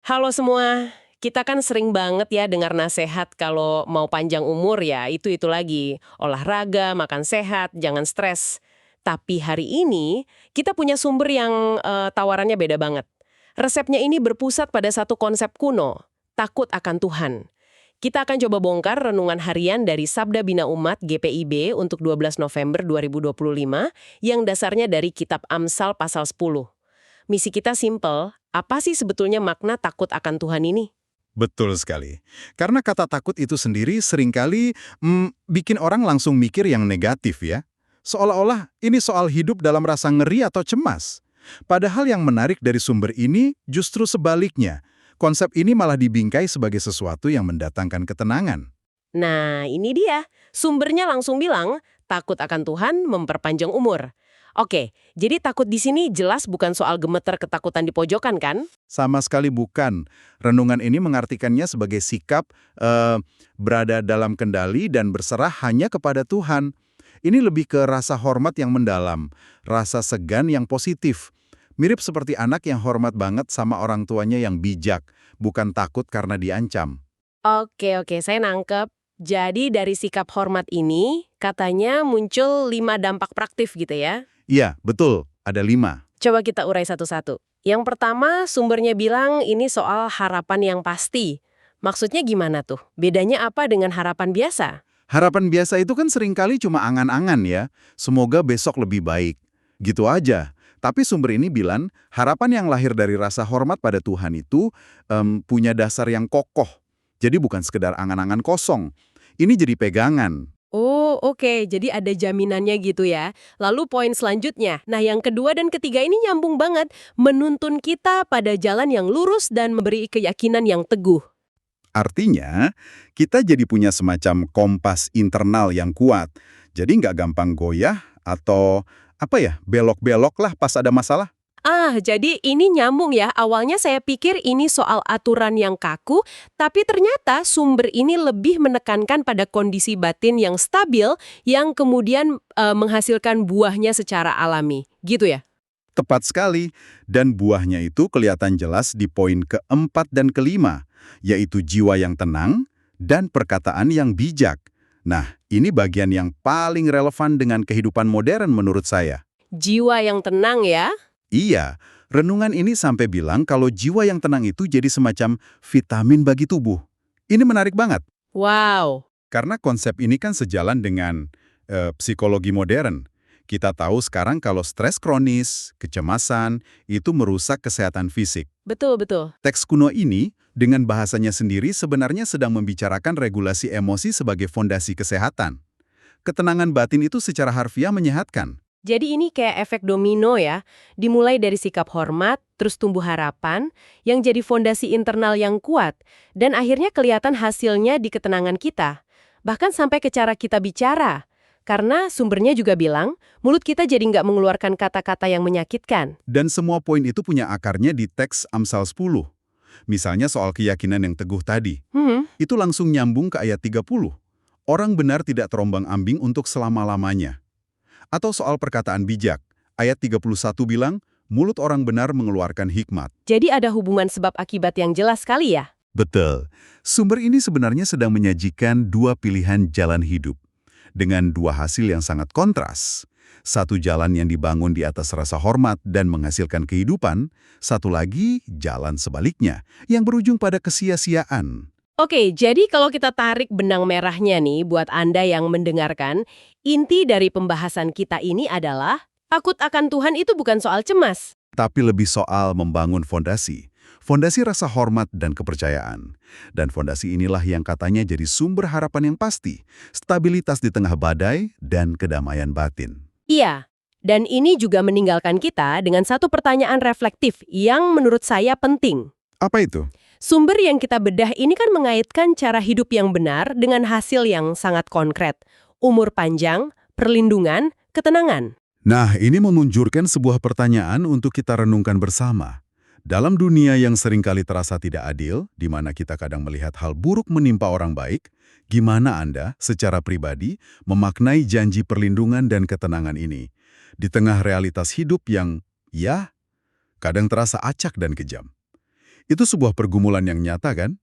Halo semua, kita kan sering banget ya dengar nasihat kalau mau panjang umur ya itu lagi. Olahraga, makan sehat, jangan stres. Tapi hari ini kita punya sumber yang tawarannya beda banget. Resepnya ini berpusat pada satu konsep kuno, takut akan Tuhan. Kita akan coba bongkar renungan harian dari Sabda Bina Umat GPIB untuk 12 November 2025 yang dasarnya dari Kitab Amsal pasal 10. Misi kita simple, apa sih sebetulnya makna takut akan Tuhan ini? Betul sekali. Karena kata takut itu sendiri seringkali bikin orang langsung mikir yang negatif ya. Seolah-olah ini soal hidup dalam rasa ngeri atau cemas. Padahal yang menarik dari sumber ini justru sebaliknya. Konsep ini malah dibingkai sebagai sesuatu yang mendatangkan ketenangan. Nah, ini dia. Sumbernya langsung bilang, takut akan Tuhan memperpanjang umur. Oke, jadi takut di sini jelas bukan soal gemeter ketakutan di pojokan kan? Sama sekali bukan. Renungan ini mengartikannya sebagai sikap berada dalam kendali dan berserah hanya kepada Tuhan. Ini lebih ke rasa hormat yang mendalam, rasa segan yang positif. Mirip seperti anak yang hormat banget sama orang tuanya yang bijak, bukan takut karena diancam. Oke, saya nangkep. Jadi dari sikap hormat ini, katanya muncul 5 dampak praktif gitu ya? Iya, betul. Ada 5. Coba kita urai satu-satu. Yang pertama, sumbernya bilang ini soal harapan yang pasti. Maksudnya gimana tuh? Bedanya apa dengan harapan biasa? Harapan biasa itu kan seringkali cuma angan-angan ya. Semoga besok lebih baik. Gitu aja. Tapi sumber ini bilang, harapan yang lahir dari rasa hormat pada Tuhan itu punya dasar yang kokoh. Jadi bukan sekedar angan-angan kosong. Ini jadi pegangan. Oh, oke. Jadi ada jaminannya gitu ya. Lalu poin selanjutnya. Nah, yang kedua dan ketiga ini nyambung banget. Menuntun kita pada jalan yang lurus dan memberi keyakinan yang teguh. Artinya, kita jadi punya semacam kompas internal yang kuat. Jadi nggak gampang goyah atau belok-belok lah pas ada masalah. Jadi ini nyambung ya. Awalnya saya pikir ini soal aturan yang kaku, tapi ternyata sumber ini lebih menekankan pada kondisi batin yang stabil yang kemudian menghasilkan buahnya secara alami. Gitu ya? Tepat sekali. Dan buahnya itu kelihatan jelas di poin keempat dan kelima, yaitu jiwa yang tenang dan perkataan yang bijak. Nah, ini bagian yang paling relevan dengan kehidupan modern menurut saya. Jiwa yang tenang ya. Iya, renungan ini sampai bilang kalau jiwa yang tenang itu jadi semacam vitamin bagi tubuh. Ini menarik banget, Wow. karena konsep ini kan sejalan dengan psikologi modern. Kita tahu sekarang kalau stres kronis, kecemasan, itu merusak kesehatan fisik. Betul. Teks kuno ini, dengan bahasanya sendiri sebenarnya sedang membicarakan regulasi emosi sebagai fondasi kesehatan. Ketenangan batin itu secara harfiah menyehatkan. Jadi ini kayak efek domino ya, dimulai dari sikap hormat, terus tumbuh harapan, yang jadi fondasi internal yang kuat, dan akhirnya kelihatan hasilnya di ketenangan kita. Bahkan sampai ke cara kita bicara. Karena sumbernya juga bilang, mulut kita jadi nggak mengeluarkan kata-kata yang menyakitkan. Dan semua poin itu punya akarnya di teks Amsal 10. Misalnya soal keyakinan yang teguh tadi. Itu langsung nyambung ke ayat 30. Orang benar tidak terombang-ambing untuk selama-lamanya. Atau soal perkataan bijak. Ayat 31 bilang, mulut orang benar mengeluarkan hikmat. Jadi ada hubungan sebab akibat yang jelas sekali ya? Betul. Sumber ini sebenarnya sedang menyajikan 2 pilihan jalan hidup. Dengan 2 hasil yang sangat kontras. Satu jalan yang dibangun di atas rasa hormat dan menghasilkan kehidupan. Satu lagi jalan sebaliknya, yang berujung pada kesia-siaan. Oke, jadi kalau kita tarik benang merahnya nih buat Anda yang mendengarkan, inti dari pembahasan kita ini adalah takut akan Tuhan itu bukan soal cemas. Tapi lebih soal membangun fondasi. Fondasi rasa hormat dan kepercayaan. Dan fondasi inilah yang katanya jadi sumber harapan yang pasti, stabilitas di tengah badai, dan kedamaian batin. Iya, dan ini juga meninggalkan kita dengan satu pertanyaan reflektif yang menurut saya penting. Apa itu? Sumber yang kita bedah ini kan mengaitkan cara hidup yang benar dengan hasil yang sangat konkret. Umur panjang, perlindungan, ketenangan. Nah, ini memunculkan sebuah pertanyaan untuk kita renungkan bersama. Dalam dunia yang seringkali terasa tidak adil, di mana kita kadang melihat hal buruk menimpa orang baik, gimana Anda secara pribadi memaknai janji perlindungan dan ketenangan ini? Di tengah realitas hidup yang, kadang terasa acak dan kejam. Itu sebuah pergumulan yang nyata kan?